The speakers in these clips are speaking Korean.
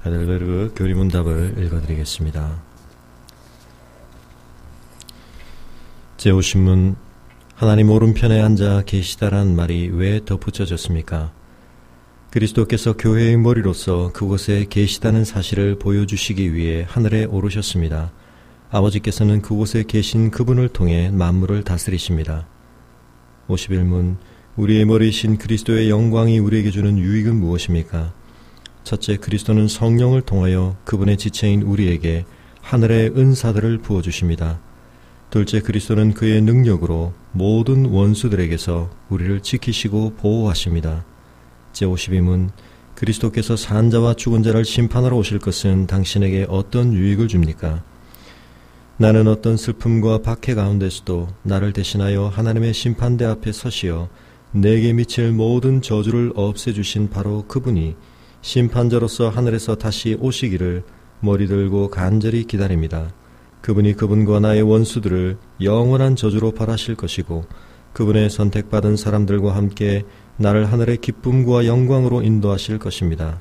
하이델베르그 교리문답을 읽어드리겠습니다. 제50문 하나님 오른편에 앉아 계시다란 말이 왜 덧붙여졌습니까? 그리스도께서 교회의 머리로서 그곳에 계시다는 사실을 보여주시기 위해 하늘에 오르셨습니다. 아버지께서는 그곳에 계신 그분을 통해 만물을 다스리십니다. 51문 우리의 머리이신 그리스도의 영광이 우리에게 주는 유익은 무엇입니까? 첫째, 그리스도는 성령을 통하여 그분의 지체인 우리에게 하늘의 은사들을 부어주십니다. 둘째, 그리스도는 그의 능력으로 모든 원수들에게서 우리를 지키시고 보호하십니다. 제52문 그리스도께서 산 자와 죽은 자를 심판하러 오실 것은 당신에게 어떤 유익을 줍니까? 나는 어떤 슬픔과 박해 가운데서도 나를 대신하여 하나님의 심판대 앞에 서시어 내게 미칠 모든 저주를 없애주신 바로 그분이 심판자로서 하늘에서 다시 오시기를 머리 들고 간절히 기다립니다. 그분이 그분과 나의 원수들을 영원한 저주로 벌하실 것이고 그분의 선택받은 사람들과 함께 나를 하늘의 기쁨과 영광으로 인도하실 것입니다.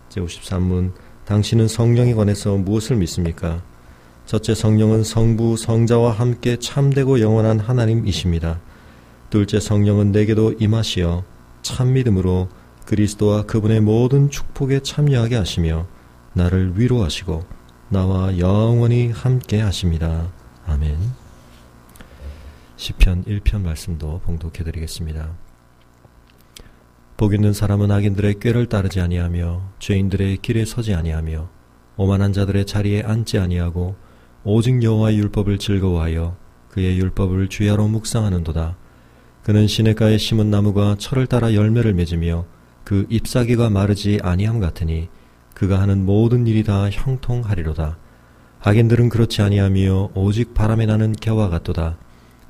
제53문 당신은 성령에 관해서 무엇을 믿습니까? 첫째, 성령은 성부, 성자와 함께 참되고 영원한 하나님이십니다. 둘째, 성령은 내게도 임하시어 참믿음으로 그리스도와 그분의 모든 축복에 참여하게 하시며 나를 위로하시고 나와 영원히 함께 하십니다. 아멘. 시편 1편 말씀도 봉독해 드리겠습니다. 복 있는 사람은 악인들의 꾀를 따르지 아니하며 죄인들의 길에 서지 아니하며 오만한 자들의 자리에 앉지 아니하고 오직 여호와의 율법을 즐거워하여 그의 율법을 주야로 묵상하는도다. 그는 시냇가에 심은 나무가 철을 따라 열매를 맺으며 그 잎사귀가 마르지 아니함 같으니 그가 하는 모든 일이 다 형통하리로다. 악인들은 그렇지 아니하며 오직 바람에 나는 겨와 같도다.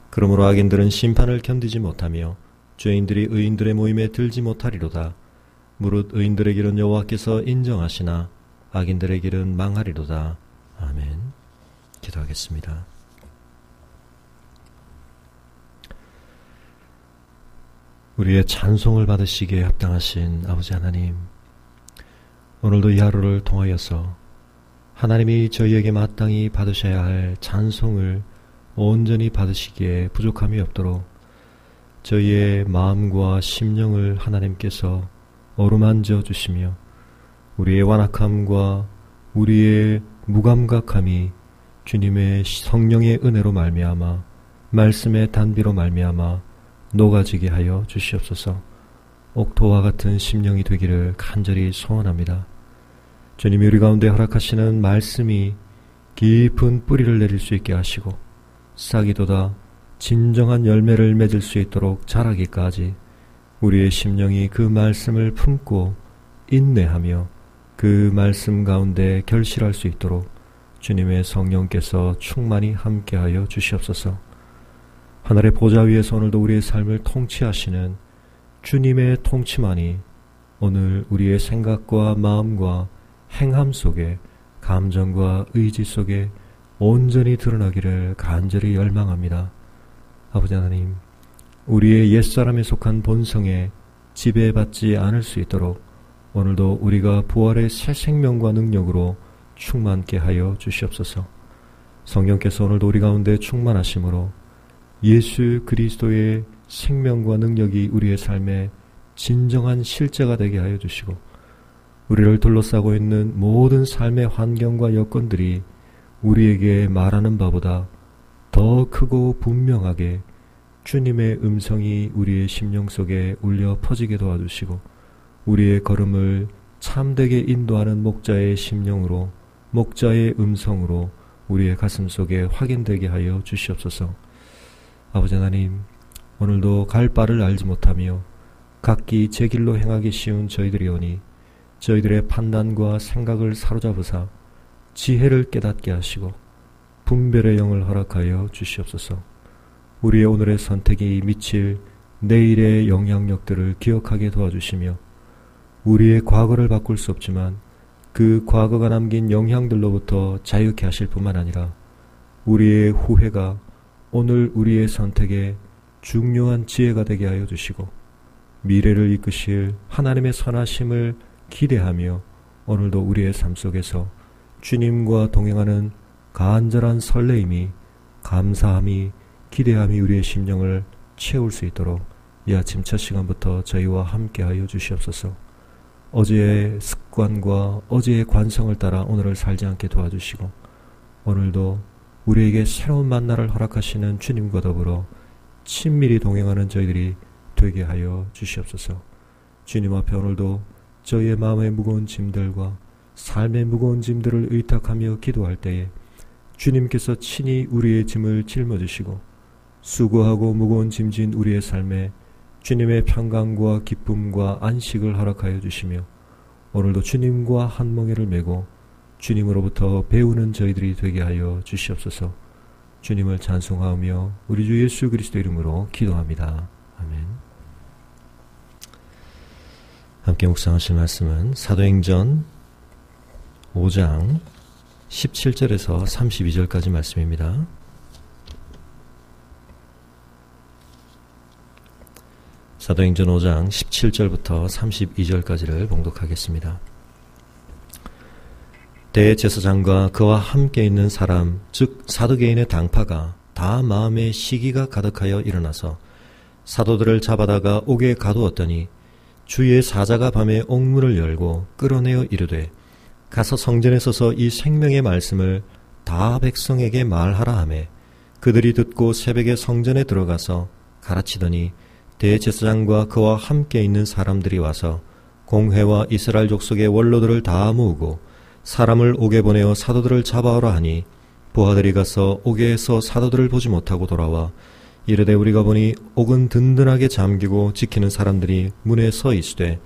그러므로 악인들은 심판을 견디지 못하며 죄인들이 의인들의 모임에 들지 못하리로다. 무릇 의인들의 길은 여호와께서 인정하시나 악인들의 길은 망하리로다. 아멘. 기도하겠습니다. 우리의 찬송을 받으시기에 합당하신 아버지 하나님, 오늘도 이 하루를 통하여서 하나님이 저희에게 마땅히 받으셔야 할 찬송을 온전히 받으시기에 부족함이 없도록 저희의 마음과 심령을 하나님께서 어루만져 주시며 우리의 완악함과 우리의 무감각함이 주님의 성령의 은혜로 말미암아 말씀의 단비로 말미암아 녹아지게 하여 주시옵소서. 옥토와 같은 심령이 되기를 간절히 소원합니다. 주님이 우리 가운데 허락하시는 말씀이 깊은 뿌리를 내릴 수 있게 하시고 싹이 돋아 진정한 열매를 맺을 수 있도록 자라기까지 우리의 심령이 그 말씀을 품고 인내하며 그 말씀 가운데 결실할 수 있도록 주님의 성령께서 충만히 함께하여 주시옵소서. 하늘의 보좌 위에서 오늘도 우리의 삶을 통치하시는 주님의 통치만이 오늘 우리의 생각과 마음과 행함 속에 감정과 의지 속에 온전히 드러나기를 간절히 열망합니다. 아버지 하나님, 우리의 옛사람에 속한 본성에 지배받지 않을 수 있도록 오늘도 우리가 부활의 새 생명과 능력으로 충만케 하여 주시옵소서. 성령께서 오늘도 우리 가운데 충만하심으로 예수 그리스도의 생명과 능력이 우리의 삶에 진정한 실제가 되게 하여 주시고 우리를 둘러싸고 있는 모든 삶의 환경과 여건들이 우리에게 말하는 바보다 더 크고 분명하게 주님의 음성이 우리의 심령 속에 울려 퍼지게 도와주시고 우리의 걸음을 참되게 인도하는 목자의 심령으로 목자의 음성으로 우리의 가슴 속에 확인되게 하여 주시옵소서. 아버지 하나님, 오늘도 갈 바를 알지 못하며 각기 제 길로 행하기 쉬운 저희들이오니 저희들의 판단과 생각을 사로잡으사 지혜를 깨닫게 하시고 분별의 영을 허락하여 주시옵소서. 우리의 오늘의 선택이 미칠 내일의 영향력들을 기억하게 도와주시며 우리의 과거를 바꿀 수 없지만 그 과거가 남긴 영향들로부터 자유케 하실 뿐만 아니라 우리의 후회가 오늘 우리의 선택에 중요한 지혜가 되게 하여 주시고 미래를 이끄실 하나님의 선하심을 기대하며 오늘도 우리의 삶 속에서 주님과 동행하는 간절한 설레임이, 감사함이, 기대함이 우리의 심령을 채울 수 있도록 이 아침 첫 시간부터 저희와 함께하여 주시옵소서. 어제의 습관과 어제의 관성을 따라 오늘을 살지 않게 도와주시고, 오늘도 우리에게 새로운 만나를 허락하시는 주님과 더불어 친밀히 동행하는 저희들이 되게 하여 주시옵소서. 주님 앞에 오늘도 저희의 마음의 무거운 짐들과 삶의 무거운 짐들을 의탁하며 기도할 때에 주님께서 친히 우리의 짐을 짊어지시고 수고하고 무거운 짐진 우리의 삶에 주님의 평강과 기쁨과 안식을 허락하여 주시며, 오늘도 주님과 한 멍에를 메고 주님으로부터 배우는 저희들이 되게 하여 주시옵소서. 주님을 찬송하며 우리 주 예수 그리스도 이름으로 기도합니다. 아멘. 함께 묵상하실 말씀은 사도행전 5장 17절에서 32절까지 말씀입니다. 사도행전 5장 17절부터 32절까지를 봉독하겠습니다. 대제사장과 그와 함께 있는 사람, 즉 사두개인의 당파가 다 마음에 시기가 가득하여 일어나서 사도들을 잡아다가 옥에 가두었더니 주의 사자가 밤에 옥문을 열고 끌어내어 이르되, 가서 성전에 서서 이 생명의 말씀을 다 백성에게 말하라 하매, 그들이 듣고 새벽에 성전에 들어가서 가르치더니 대제사장과 그와 함께 있는 사람들이 와서 공회와 이스라엘 족속의 원로들을 다 모으고 사람을 옥에 보내어 사도들을 잡아오라 하니, 부하들이 가서 옥에서 사도들을 보지 못하고 돌아와 이르되, 우리가 보니 옥은 든든하게 잠기고 지키는 사람들이 문에 서 있으되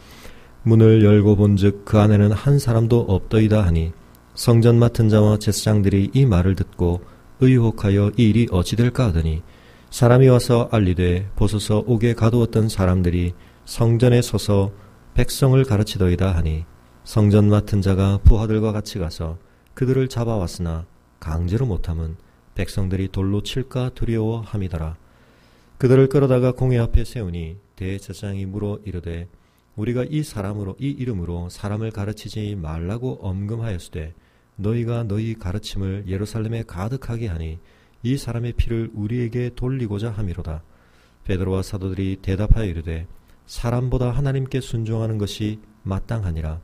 문을 열고 본즉 그 안에는 한 사람도 없더이다 하니, 성전 맡은 자와 제사장들이 이 말을 듣고 의혹하여 이 일이 어찌 될까 하더니, 사람이 와서 알리되 보소서 옥에 가두었던 사람들이 성전에 서서 백성을 가르치더이다 하니, 성전 맡은 자가 부하들과 같이 가서 그들을 잡아왔으나 강제로 못함은 백성들이 돌로 칠까 두려워함이더라. 그들을 끌어다가 공회 앞에 세우니 대제사장이 물어 이르되, 우리가 이 이름으로 사람을 가르치지 말라고 엄금하였으되 너희가 너희 가르침을 예루살렘에 가득하게 하니 이 사람의 피를 우리에게 돌리고자 함이로다. 베드로와 사도들이 대답하여 이르되, 사람보다 하나님께 순종하는 것이 마땅하니라.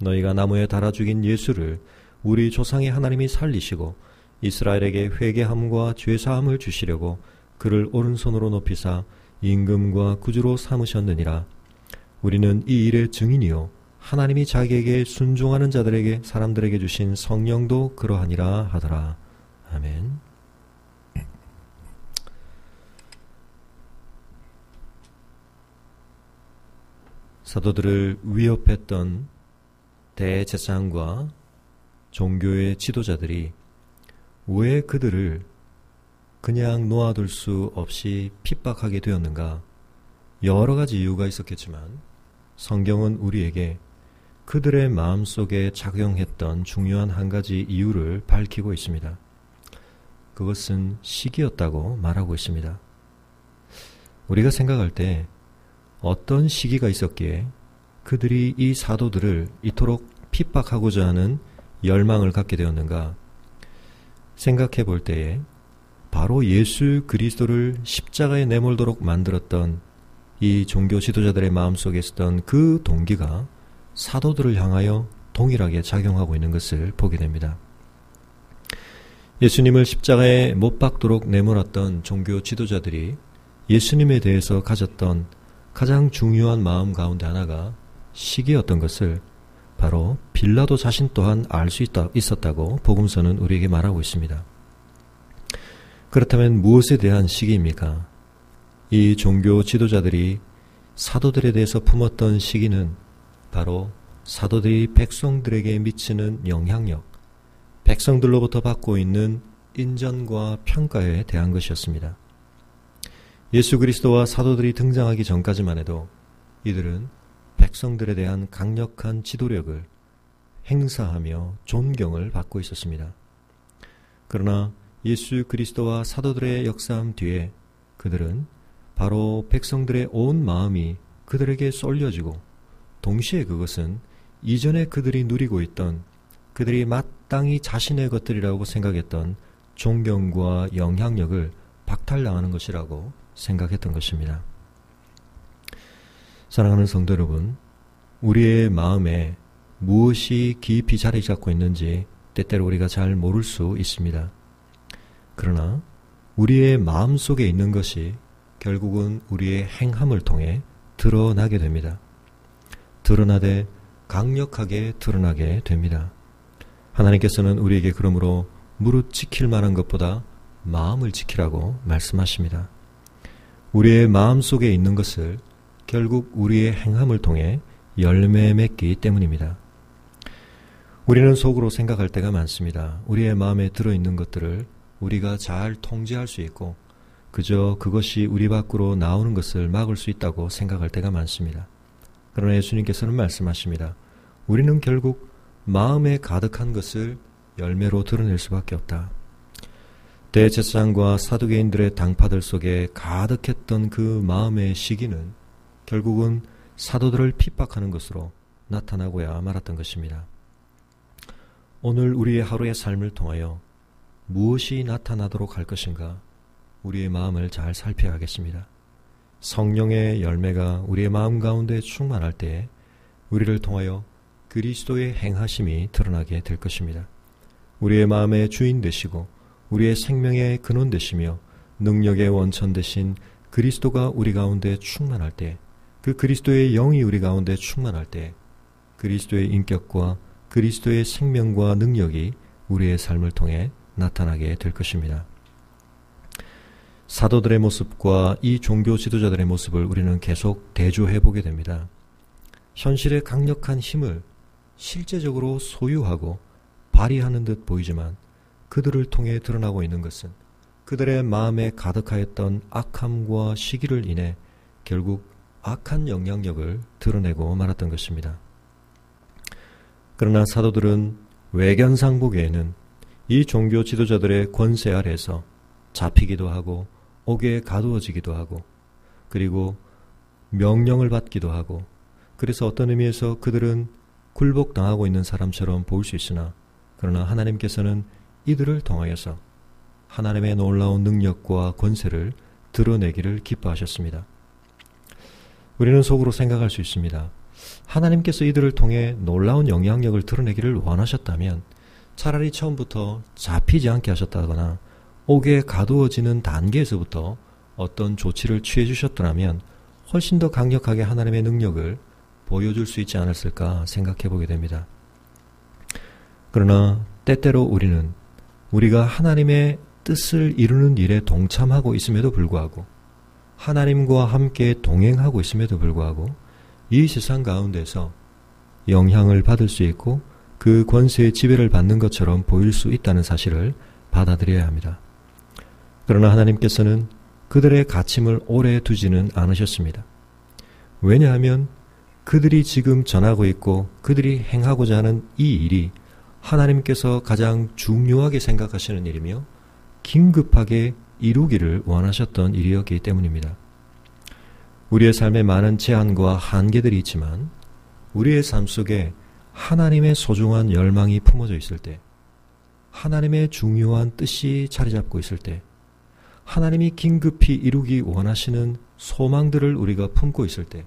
너희가 나무에 달아 죽인 예수를 우리 조상의 하나님이 살리시고 이스라엘에게 회개함과 죄사함을 주시려고 그를 오른손으로 높이사 임금과 구주로 삼으셨느니라. 우리는 이 일의 증인이요 하나님이 자기에게 순종하는 사람들에게 주신 성령도 그러하니라 하더라. 아멘. 사도들을 위협했던 대제사장과 종교의 지도자들이 왜 그들을 그냥 놓아둘 수 없이 핍박하게 되었는가? 여러 가지 이유가 있었겠지만 성경은 우리에게 그들의 마음속에 작용했던 중요한 한 가지 이유를 밝히고 있습니다. 그것은 시기였다고 말하고 있습니다. 우리가 생각할 때 어떤 시기가 있었기에 그들이 이 사도들을 이토록 핍박하고자 하는 열망을 갖게 되었는가? 생각해 볼 때에 바로 예수 그리스도를 십자가에 내몰도록 만들었던 이 종교 지도자들의 마음속에 있었던 그 동기가 사도들을 향하여 동일하게 작용하고 있는 것을 보게 됩니다. 예수님을 십자가에 못 박도록 내몰았던 종교 지도자들이 예수님에 대해서 가졌던 가장 중요한 마음 가운데 하나가 시기였던 것을 바로 빌라도 자신 또한 알 수 있었다고 복음서는 우리에게 말하고 있습니다. 그렇다면 무엇에 대한 시기입니까? 이 종교 지도자들이 사도들에 대해서 품었던 시기는 바로 사도들이 백성들에게 미치는 영향력, 백성들로부터 받고 있는 인정과 평가에 대한 것이었습니다. 예수 그리스도와 사도들이 등장하기 전까지만 해도 이들은 백성들에 대한 강력한 지도력을 행사하며 존경을 받고 있었습니다. 그러나 예수 그리스도와 사도들의 역사함 뒤에 그들은 바로 백성들의 온 마음이 그들에게 쏠려지고 동시에 그것은 이전에 그들이 누리고 있던, 그들이 마땅히 자신의 것들이라고 생각했던 존경과 영향력을 박탈당하는 것이라고 생각했던 것입니다. 사랑하는 성도 여러분, 우리의 마음에 무엇이 깊이 자리 잡고 있는지 때때로 우리가 잘 모를 수 있습니다. 그러나 우리의 마음 속에 있는 것이 결국은 우리의 행함을 통해 드러나게 됩니다. 드러나되 강력하게 드러나게 됩니다. 하나님께서는 우리에게 그러므로 무릇 지킬 만한 것보다 마음을 지키라고 말씀하십니다. 우리의 마음 속에 있는 것을 결국 우리의 행함을 통해 열매 맺기 때문입니다. 우리는 속으로 생각할 때가 많습니다. 우리의 마음에 들어있는 것들을 우리가 잘 통제할 수 있고 그저 그것이 우리 밖으로 나오는 것을 막을 수 있다고 생각할 때가 많습니다. 그러나 예수님께서는 말씀하십니다. 우리는 결국 마음에 가득한 것을 열매로 드러낼 수밖에 없다. 대제사장과 사두개인들의 당파들 속에 가득했던 그 마음의 시기는 결국은 사도들을 핍박하는 것으로 나타나고야 말았던 것입니다. 오늘 우리의 하루의 삶을 통하여 무엇이 나타나도록 할 것인가 우리의 마음을 잘 살펴야겠습니다. 성령의 열매가 우리의 마음 가운데 충만할 때에 우리를 통하여 그리스도의 행하심이 드러나게 될 것입니다. 우리의 마음의 주인 되시고 우리의 생명의 근원 되시며 능력의 원천 되신 그리스도가 우리 가운데 충만할 때, 그 그리스도의 영이 우리 가운데 충만할 때 그리스도의 인격과 그리스도의 생명과 능력이 우리의 삶을 통해 나타나게 될 것입니다. 사도들의 모습과 이 종교 지도자들의 모습을 우리는 계속 대조해 보게 됩니다. 현실의 강력한 힘을 실제적으로 소유하고 발휘하는 듯 보이지만 그들을 통해 드러나고 있는 것은 그들의 마음에 가득하였던 악함과 시기를 인해 결국 악한 영향력을 드러내고 말았던 것입니다. 그러나 사도들은 외견상 보기에는 이 종교 지도자들의 권세 아래에서 잡히기도 하고 옥에 가두어지기도 하고 그리고 명령을 받기도 하고 그래서 어떤 의미에서 그들은 굴복당하고 있는 사람처럼 보일 수 있으나 그러나 하나님께서는 이들을 통하여서 하나님의 놀라운 능력과 권세를 드러내기를 기뻐하셨습니다. 우리는 속으로 생각할 수 있습니다. 하나님께서 이들을 통해 놀라운 영향력을 드러내기를 원하셨다면 차라리 처음부터 잡히지 않게 하셨다거나 옥에 가두어지는 단계에서부터 어떤 조치를 취해 주셨더라면 훨씬 더 강력하게 하나님의 능력을 보여줄 수 있지 않았을까 생각해 보게 됩니다. 그러나 때때로 우리는 우리가 하나님의 뜻을 이루는 일에 동참하고 있음에도 불구하고 하나님과 함께 동행하고 있음에도 불구하고 이 세상 가운데서 영향을 받을 수 있고 그 권세의 지배를 받는 것처럼 보일 수 있다는 사실을 받아들여야 합니다. 그러나 하나님께서는 그들의 갇힘을 오래 두지는 않으셨습니다. 왜냐하면 그들이 지금 전하고 있고 그들이 행하고자 하는 이 일이 하나님께서 가장 중요하게 생각하시는 일이며 긴급하게 이루기를 원하셨던 일이었기 때문입니다. 우리의 삶에 많은 제한과 한계들이 있지만 우리의 삶 속에 하나님의 소중한 열망이 품어져 있을 때, 하나님의 중요한 뜻이 자리 잡고 있을 때, 하나님이 긴급히 이루기 원하시는 소망들을 우리가 품고 있을 때,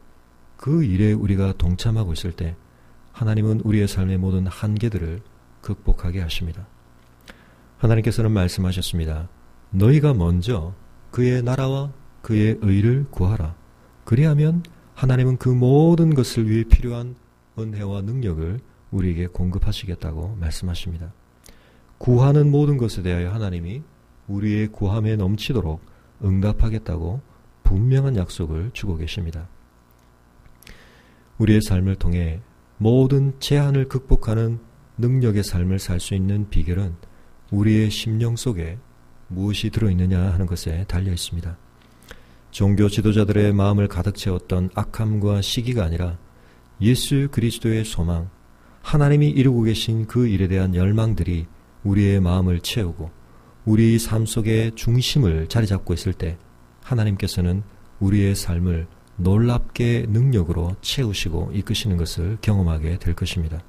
그 일에 우리가 동참하고 있을 때 하나님은 우리의 삶의 모든 한계들을 극복하게 하십니다. 하나님께서는 말씀하셨습니다. 너희가 먼저 그의 나라와 그의 의를 구하라. 그리하면 하나님은 그 모든 것을 위해 필요한 은혜와 능력을 우리에게 공급하시겠다고 말씀하십니다. 구하는 모든 것에 대하여 하나님이 우리의 구함에 넘치도록 응답하겠다고 분명한 약속을 주고 계십니다. 우리의 삶을 통해 모든 제한을 극복하는 능력의 삶을 살 수 있는 비결은 우리의 심령 속에 무엇이 들어있느냐 하는 것에 달려 있습니다. 종교 지도자들의 마음을 가득 채웠던 악함과 시기가 아니라 예수 그리스도의 소망, 하나님이 이루고 계신 그 일에 대한 열망들이 우리의 마음을 채우고 우리 삶 속의 중심을 자리 잡고 있을 때 하나님께서는 우리의 삶을 놀랍게 능력으로 채우시고 이끄시는 것을 경험하게 될 것입니다.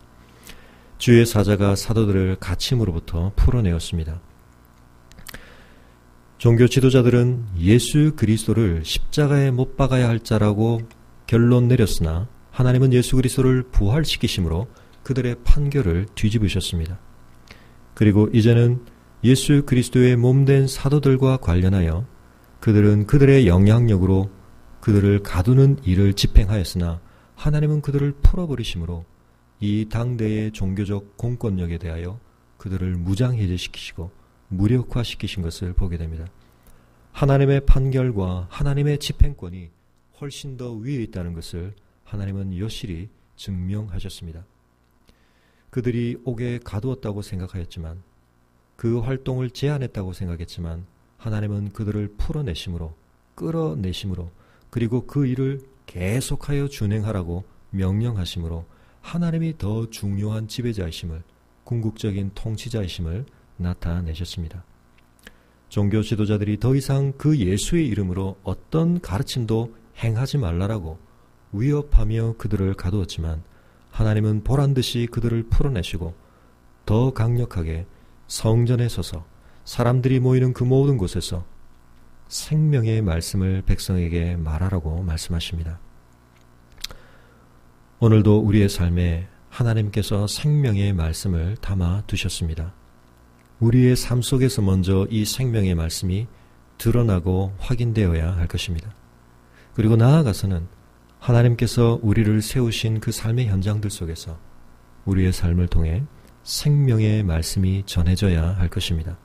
주의 사자가 사도들을 갇힘으로부터 풀어내었습니다. 종교 지도자들은 예수 그리스도를 십자가에 못 박아야 할 자라고 결론 내렸으나 하나님은 예수 그리스도를 부활시키심으로 그들의 판결을 뒤집으셨습니다. 그리고 이제는 예수 그리스도의 몸된 사도들과 관련하여 그들은 그들의 영향력으로 그들을 가두는 일을 집행하였으나 하나님은 그들을 풀어버리심으로 이 당대의 종교적 공권력에 대하여 그들을 무장해제시키시고 무력화시키신 것을 보게 됩니다. 하나님의 판결과 하나님의 집행권이 훨씬 더 위에 있다는 것을 하나님은 여실히 증명하셨습니다. 그들이 옥에 가두었다고 생각하였지만, 그 활동을 제한했다고 생각했지만 하나님은 그들을 풀어내심으로, 끌어내심으로, 그리고 그 일을 계속하여 준행하라고 명령하심으로 하나님이 더 중요한 지배자이심을, 궁극적인 통치자이심을 나타내셨습니다. 종교 지도자들이 더 이상 그 예수의 이름으로 어떤 가르침도 행하지 말라라고 위협하며 그들을 가두었지만 하나님은 보란듯이 그들을 풀어내시고 더 강력하게 성전에 서서 사람들이 모이는 그 모든 곳에서 생명의 말씀을 백성에게 말하라고 말씀하십니다. 오늘도 우리의 삶에 하나님께서 생명의 말씀을 담아 두셨습니다. 우리의 삶 속에서 먼저 이 생명의 말씀이 드러나고 확인되어야 할 것입니다. 그리고 나아가서는 하나님께서 우리를 세우신 그 삶의 현장들 속에서 우리의 삶을 통해 생명의 말씀이 전해져야 할 것입니다.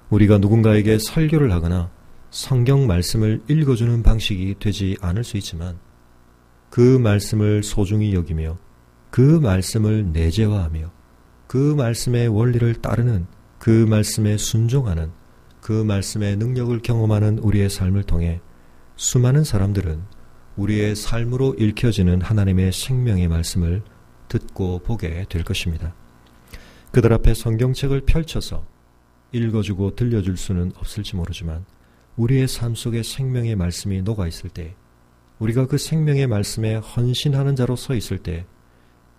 우리가 누군가에게 설교를 하거나 성경 말씀을 읽어주는 방식이 되지 않을 수 있지만 그 말씀을 소중히 여기며 그 말씀을 내재화하며 그 말씀의 원리를 따르는, 그 말씀에 순종하는, 그 말씀의 능력을 경험하는 우리의 삶을 통해 수많은 사람들은 우리의 삶으로 읽혀지는 하나님의 생명의 말씀을 듣고 보게 될 것입니다. 그들 앞에 성경책을 펼쳐서 읽어주고 들려줄 수는 없을지 모르지만 우리의 삶 속에 생명의 말씀이 녹아있을 때, 우리가 그 생명의 말씀에 헌신하는 자로 서 있을 때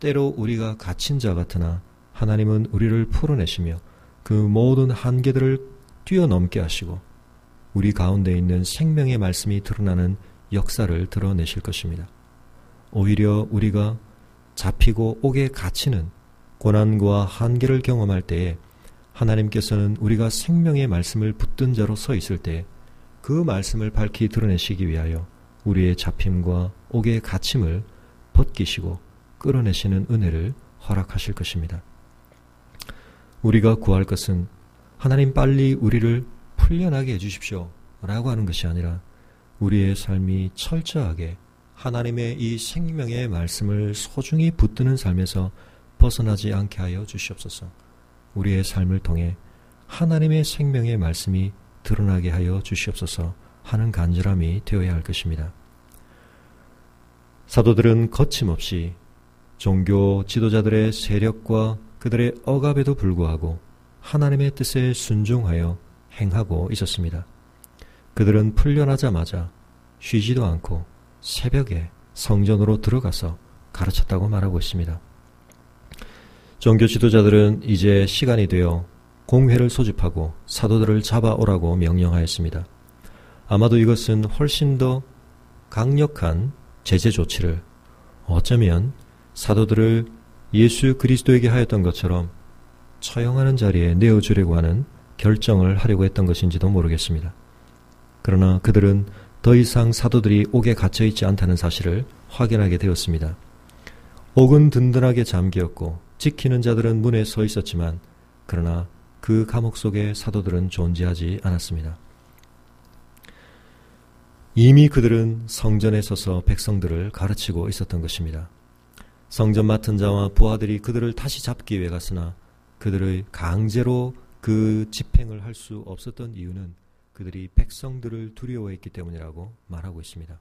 때로 우리가 갇힌 자 같으나 하나님은 우리를 풀어내시며 그 모든 한계들을 뛰어넘게 하시고 우리 가운데 있는 생명의 말씀이 드러나는 역사를 드러내실 것입니다. 오히려 우리가 잡히고 옥에 갇히는 고난과 한계를 경험할 때에 하나님께서는 우리가 생명의 말씀을 붙든 자로 서 있을 때 그 말씀을 밝히 드러내시기 위하여 우리의 잡힘과 옥의 갇힘을 벗기시고 끌어내시는 은혜를 허락하실 것입니다. 우리가 구할 것은 하나님 빨리 우리를 풀려나게 해주십시오 라고 하는 것이 아니라 우리의 삶이 철저하게 하나님의 이 생명의 말씀을 소중히 붙드는 삶에서 벗어나지 않게 하여 주시옵소서. 우리의 삶을 통해 하나님의 생명의 말씀이 드러나게 하여 주시옵소서 하는 간절함이 되어야 할 것입니다. 사도들은 거침없이 종교 지도자들의 세력과 그들의 억압에도 불구하고 하나님의 뜻에 순종하여 행하고 있었습니다. 그들은 풀려나자마자 쉬지도 않고 새벽에 성전으로 들어가서 가르쳤다고 말하고 있습니다. 종교 지도자들은 이제 시간이 되어 공회를 소집하고 사도들을 잡아오라고 명령하였습니다. 아마도 이것은 훨씬 더 강력한 제재 조치를, 어쩌면 사도들을 예수 그리스도에게 하였던 것처럼 처형하는 자리에 내어주려고 하는 결정을 하려고 했던 것인지도 모르겠습니다. 그러나 그들은 더 이상 사도들이 옥에 갇혀있지 않다는 사실을 확인하게 되었습니다. 옥은 든든하게 잠기었고 지키는 자들은 문에 서 있었지만 그러나 그 감옥 속에 사도들은 존재하지 않았습니다. 이미 그들은 성전에 서서 백성들을 가르치고 있었던 것입니다. 성전 맡은 자와 부하들이 그들을 다시 잡기 위해 갔으나 그들의 강제로 그 집행을 할 수 없었던 이유는 그들이 백성들을 두려워했기 때문이라고 말하고 있습니다.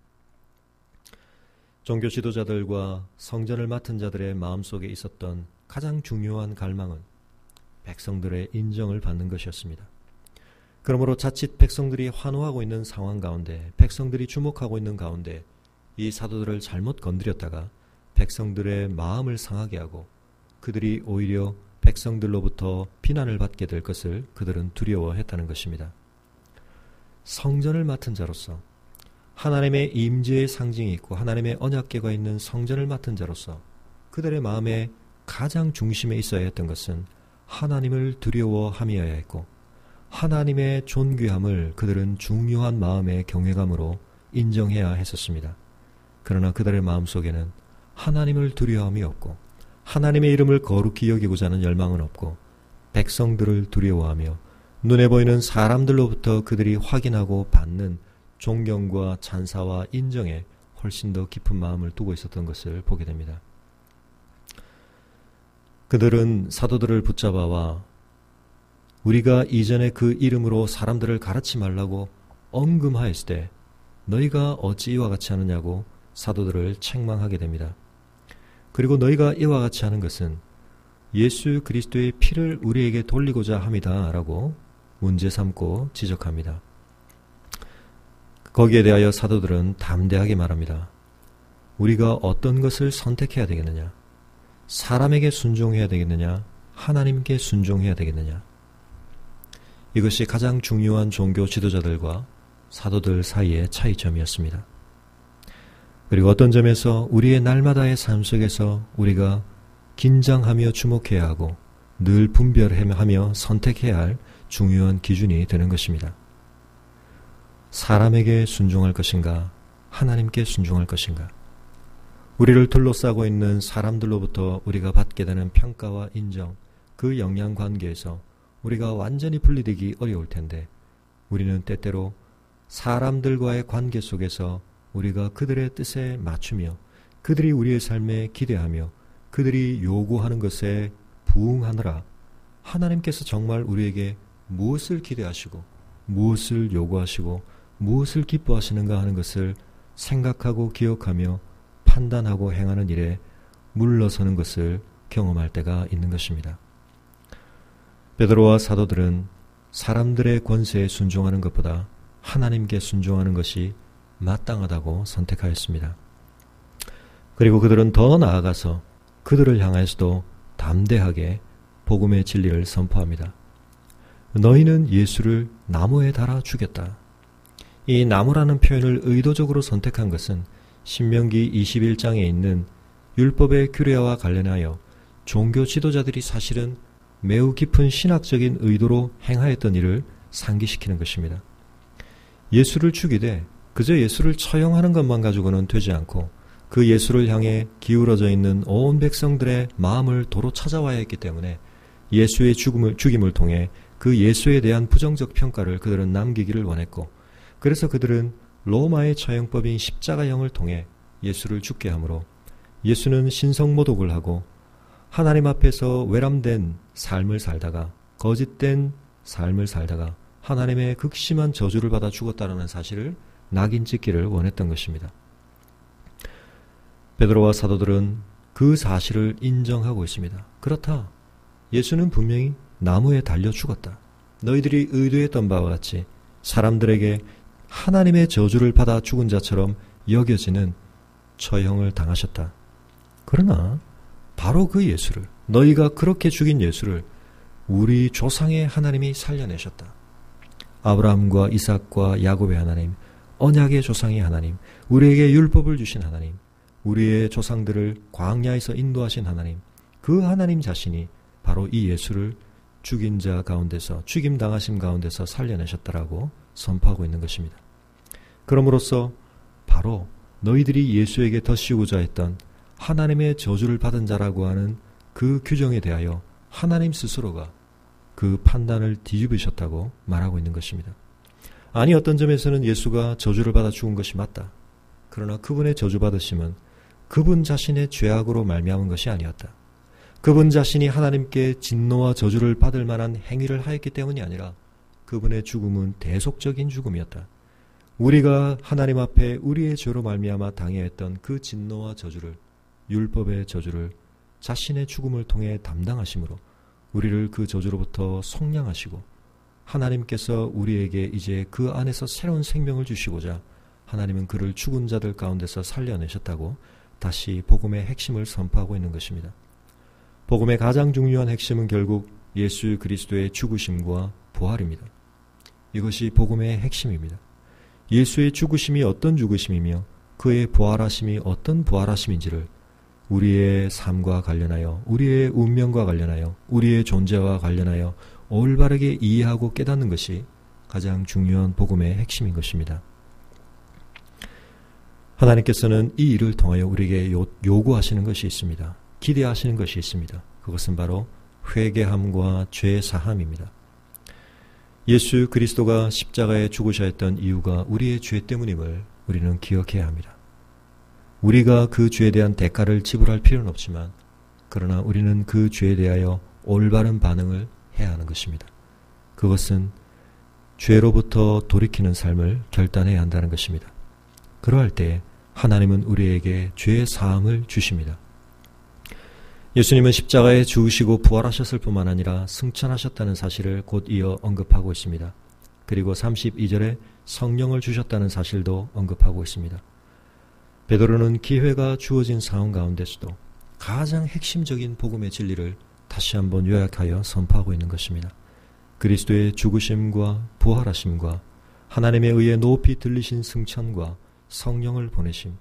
종교 지도자들과 성전을 맡은 자들의 마음속에 있었던 가장 중요한 갈망은 백성들의 인정을 받는 것이었습니다. 그러므로 자칫 백성들이 환호하고 있는 상황 가운데, 백성들이 주목하고 있는 가운데 이 사도들을 잘못 건드렸다가 백성들의 마음을 상하게 하고 그들이 오히려 백성들로부터 비난을 받게 될 것을 그들은 두려워했다는 것입니다. 성전을 맡은 자로서 하나님의 임재의 상징이 있고 하나님의 언약궤가 있는 성전을 맡은 자로서 그들의 마음의 가장 중심에 있어야 했던 것은 하나님을 두려워함이어야 했고 하나님의 존귀함을 그들은 중요한 마음의 경외감으로 인정해야 했었습니다. 그러나 그들의 마음속에는 하나님을 두려워함이 없고 하나님의 이름을 거룩히 여기고자 하는 열망은 없고 백성들을 두려워하며 눈에 보이는 사람들로부터 그들이 확인하고 받는 존경과 찬사와 인정에 훨씬 더 깊은 마음을 두고 있었던 것을 보게 됩니다. 그들은 사도들을 붙잡아와 우리가 이전에 그 이름으로 사람들을 가르치 말라고 언금하였을 때 너희가 어찌 이와 같이 하느냐고 사도들을 책망하게 됩니다. 그리고 너희가 이와 같이 하는 것은 예수 그리스도의 피를 우리에게 돌리고자 함이다 라고 문제 삼고 지적합니다. 거기에 대하여 사도들은 담대하게 말합니다. 우리가 어떤 것을 선택해야 되겠느냐? 사람에게 순종해야 되겠느냐? 하나님께 순종해야 되겠느냐? 이것이 가장 중요한 종교 지도자들과 사도들 사이의 차이점이었습니다. 그리고 어떤 점에서 우리의 날마다의 삶 속에서 우리가 긴장하며 주목해야 하고 늘 분별하며 선택해야 할 중요한 기준이 되는 것입니다. 사람에게 순종할 것인가? 하나님께 순종할 것인가? 우리를 둘러싸고 있는 사람들로부터 우리가 받게 되는 평가와 인정, 그 영향관계에서 우리가 완전히 분리되기 어려울 텐데 우리는 때때로 사람들과의 관계 속에서 우리가 그들의 뜻에 맞추며 그들이 우리의 삶에 기대하며 그들이 요구하는 것에 부응하느라 하나님께서 정말 우리에게 무엇을 기대하시고 무엇을 요구하시고 무엇을 기뻐하시는가 하는 것을 생각하고 기억하며 판단하고 행하는 일에 물러서는 것을 경험할 때가 있는 것입니다. 베드로와 사도들은 사람들의 권세에 순종하는 것보다 하나님께 순종하는 것이 마땅하다고 선택하였습니다. 그리고 그들은 더 나아가서 그들을 향해서도 담대하게 복음의 진리를 선포합니다. 너희는 예수를 나무에 달아 죽였다. 이 나무라는 표현을 의도적으로 선택한 것은 신명기 21장에 있는 율법의 규례와 관련하여 종교 지도자들이 사실은 매우 깊은 신학적인 의도로 행하였던 일을 상기시키는 것입니다. 예수를 죽이되 그저 예수를 처형하는 것만 가지고는 되지 않고 그 예수를 향해 기울어져 있는 온 백성들의 마음을 도로 찾아와야 했기 때문에 예수의 죽임을 통해 그 예수에 대한 부정적 평가를 그들은 남기기를 원했고 그래서 그들은 로마의 처형법인 십자가형을 통해 예수를 죽게 하므로 예수는 신성모독을 하고 하나님 앞에서 외람된 삶을 살다가 거짓된 삶을 살다가 하나님의 극심한 저주를 받아 죽었다는 사실을 낙인 찍기를 원했던 것입니다. 베드로와 사도들은 그 사실을 인정하고 있습니다. 그렇다. 예수는 분명히 나무에 달려 죽었다. 너희들이 의도했던 바와 같이 사람들에게 하나님의 저주를 받아 죽은 자처럼 여겨지는 처형을 당하셨다. 그러나 바로 그 예수를, 너희가 그렇게 죽인 예수를 우리 조상의 하나님이 살려내셨다. 아브라함과 이삭과 야곱의 하나님, 언약의 조상의 하나님, 우리에게 율법을 주신 하나님, 우리의 조상들을 광야에서 인도하신 하나님, 그 하나님 자신이 바로 이 예수를 죽인 자 가운데서, 죽임당하심 가운데서 살려내셨다라고 선포하고 있는 것입니다. 그럼으로써 바로 너희들이 예수에게 덧씌우고자 했던 하나님의 저주를 받은 자라고 하는 그 규정에 대하여 하나님 스스로가 그 판단을 뒤집으셨다고 말하고 있는 것입니다. 아니, 어떤 점에서는 예수가 저주를 받아 죽은 것이 맞다. 그러나 그분의 저주받으심은 그분 자신의 죄악으로 말미암은 것이 아니었다. 그분 자신이 하나님께 진노와 저주를 받을 만한 행위를 하였기 때문이 아니라 그분의 죽음은 대속적인 죽음이었다. 우리가 하나님 앞에 우리의 죄로 말미암아 당해했던 그 진노와 저주를, 율법의 저주를 자신의 죽음을 통해 담당하심으로 우리를 그 저주로부터 속량하시고 하나님께서 우리에게 이제 그 안에서 새로운 생명을 주시고자 하나님은 그를 죽은 자들 가운데서 살려내셨다고 다시 복음의 핵심을 선포하고 있는 것입니다. 복음의 가장 중요한 핵심은 결국 예수 그리스도의 죽으심과 부활입니다. 이것이 복음의 핵심입니다. 예수의 죽으심이 어떤 죽으심이며 그의 부활하심이 어떤 부활하심인지를 우리의 삶과 관련하여, 우리의 운명과 관련하여, 우리의 존재와 관련하여 올바르게 이해하고 깨닫는 것이 가장 중요한 복음의 핵심인 것입니다. 하나님께서는 이 일을 통하여 우리에게 요구하시는 것이 있습니다. 기대하시는 것이 있습니다. 그것은 바로 회개함과 죄 사함입니다. 예수 그리스도가 십자가에 죽으셔야 했던 이유가 우리의 죄 때문임을 우리는 기억해야 합니다. 우리가 그 죄에 대한 대가를 지불할 필요는 없지만 그러나 우리는 그 죄에 대하여 올바른 반응을 해야 하는 것입니다. 그것은 죄로부터 돌이키는 삶을 결단해야 한다는 것입니다. 그러할 때 하나님은 우리에게 죄 사함을 주십니다. 예수님은 십자가에 죽으시고 부활하셨을 뿐만 아니라 승천하셨다는 사실을 곧 이어 언급하고 있습니다. 그리고 32절에 성령을 주셨다는 사실도 언급하고 있습니다. 베드로는 기회가 주어진 상황 가운데서도 가장 핵심적인 복음의 진리를 다시 한번 요약하여 선포하고 있는 것입니다. 그리스도의 죽으심과 부활하심과 하나님에 의해 높이 들리신 승천과 성령을 보내심,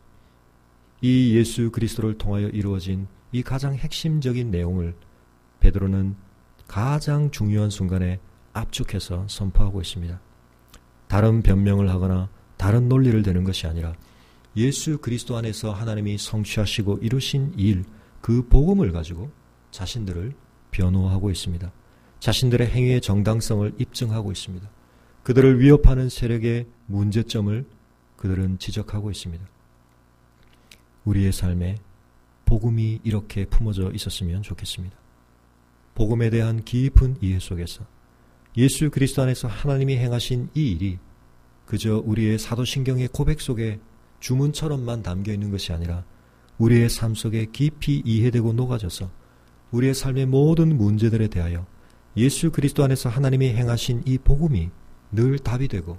이 예수 그리스도를 통하여 이루어진 이 가장 핵심적인 내용을 베드로는 가장 중요한 순간에 압축해서 선포하고 있습니다. 다른 변명을 하거나 다른 논리를 대는 것이 아니라 예수 그리스도 안에서 하나님이 성취하시고 이루신 일, 그 복음을 가지고 자신들을 변호하고 있습니다. 자신들의 행위의 정당성을 입증하고 있습니다. 그들을 위협하는 세력의 문제점을 그들은 지적하고 있습니다. 우리의 삶에 복음이 이렇게 품어져 있었으면 좋겠습니다. 복음에 대한 깊은 이해 속에서 예수 그리스도 안에서 하나님이 행하신 이 일이 그저 우리의 사도신경의 고백 속에 주문처럼만 담겨 있는 것이 아니라 우리의 삶 속에 깊이 이해되고 녹아져서 우리의 삶의 모든 문제들에 대하여 예수 그리스도 안에서 하나님이 행하신 이 복음이 늘 답이 되고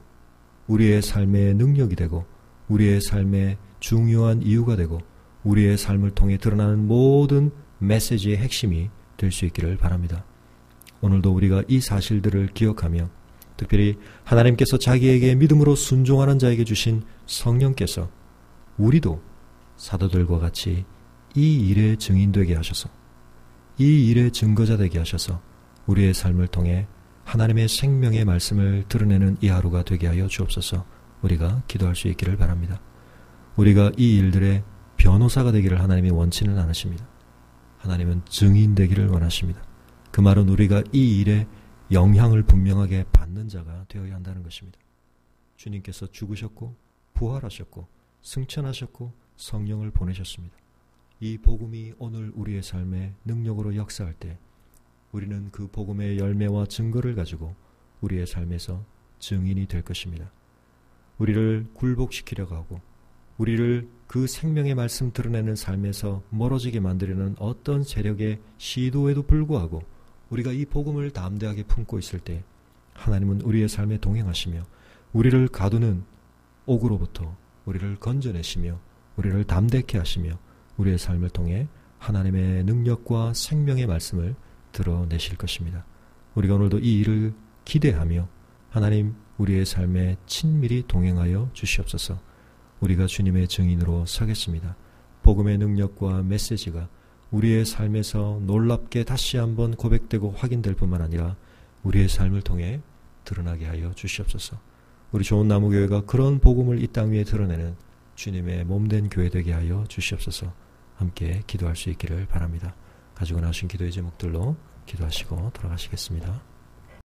우리의 삶의 능력이 되고 우리의 삶의 중요한 이유가 되고 우리의 삶을 통해 드러나는 모든 메시지의 핵심이 될 수 있기를 바랍니다. 오늘도 우리가 이 사실들을 기억하며 특별히 하나님께서 자기에게 믿음으로 순종하는 자에게 주신 성령께서 우리도 사도들과 같이 이 일의 증인 되게 하셔서 이 일의 증거자 되게 하셔서 우리의 삶을 통해 하나님의 생명의 말씀을 드러내는 이 하루가 되게 하여 주옵소서. 우리가 기도할 수 있기를 바랍니다. 우리가 이 일들의 변호사가 되기를 하나님이 원치는 않으십니다. 하나님은 증인 되기를 원하십니다. 그 말은 우리가 이 일에 영향을 분명하게 받는 자가 되어야 한다는 것입니다. 주님께서 죽으셨고 부활하셨고 승천하셨고 성령을 보내셨습니다. 이 복음이 오늘 우리의 삶의 능력으로 역사할 때 우리는 그 복음의 열매와 증거를 가지고 우리의 삶에서 증인이 될 것입니다. 우리를 굴복시키려고 하고 우리를 그 생명의 말씀 드러내는 삶에서 멀어지게 만들려는 어떤 세력의 시도에도 불구하고 우리가 이 복음을 담대하게 품고 있을 때 하나님은 우리의 삶에 동행하시며 우리를 가두는 옥으로부터 우리를 건져내시며 우리를 담대케 하시며 우리의 삶을 통해 하나님의 능력과 생명의 말씀을 드러내실 것입니다. 우리가 오늘도 이 일을 기대하며 하나님 우리의 삶에 친밀히 동행하여 주시옵소서. 우리가 주님의 증인으로 서겠습니다. 복음의 능력과 메시지가 우리의 삶에서 놀랍게 다시 한번 고백되고 확인될 뿐만 아니라 우리의 삶을 통해 드러나게 하여 주시옵소서. 우리 좋은 나무교회가 그런 복음을 이 땅 위에 드러내는 주님의 몸된 교회 되게 하여 주시옵소서. 함께 기도할 수 있기를 바랍니다. 가지고 나오신 기도의 제목들로 기도하시고 돌아가시겠습니다.